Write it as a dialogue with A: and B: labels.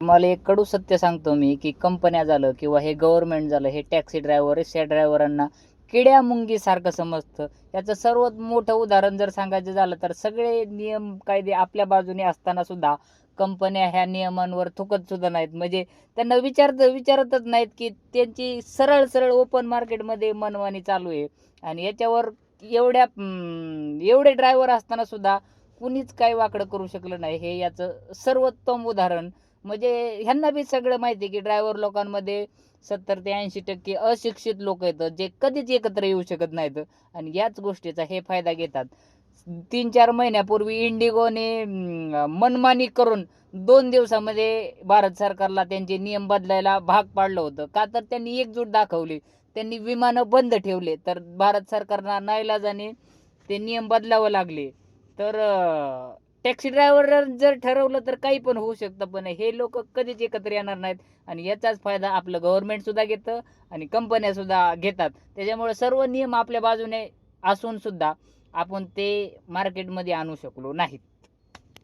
A: तुम्हाला एक कडू सत्य सांगतो मी, की कंपन्या झालं किंवा हे गव्हर्नमेंट झालं, हे टॅक्सी ड्रायव्हर, रिक्षा ड्रायव्हरांना किड्या-मुंगीसारखं समजतं. याचं सर्वात मोठं उदाहरण जर सांगायचं झालं, तर सगळे नियम कायदे आपल्या बाजूने असताना सुद्धा कंपन्या ह्या नियमांवर थुकत सुद्धा नाहीत. म्हणजे त्यांना विचारतच नाहीत, की त्यांची सरळ-सरळ ओपन मार्केटमध्ये मनमानी चालू आहे आणि याच्यावर एवढे ड्रायव्हर असताना सुद्धा कुणीच काही वाकडं करू शकलं नाही. हे याचं सर्वोत्तम उदाहरण. म्हणजे ह्यांना बी सगळं माहिती आहे, की ड्रायव्हर लोकांमध्ये 70% ते 80% अशिक्षित लोक आहेत, जे कधीच एकत्र येऊ शकत नाहीत आणि याच गोष्टीचा हे फायदा घेतात. 3-4 महिन्यापूर्वी इंडिगोने मनमानी करून 2 दिवसामध्ये भारत सरकारला त्यांचे नियम बदलायला भाग पाडलं होतं. का तर त्यांनी एकजूट दाखवली. त्यांनी विमानं बंद ठेवले. तर भारत सरकारला नाईलाजाने ते नियम बदलावं लागले. तर टॅक्सी ड्रायव्हर जर ठरवलं तर काही पण होऊ शकतं. पण हे लोकं कधीच एकत्र येणार नाहीत आणि याचाच फायदा आपलं गव्हर्नमेंट सुद्धा घेतं आणि कंपन्या सुद्धा घेतात. त्याच्यामुळे सर्व नियम आपल्या बाजूने असून सुद्धा आपण ते मार्केटमध्ये आणू शकलो नाहीत.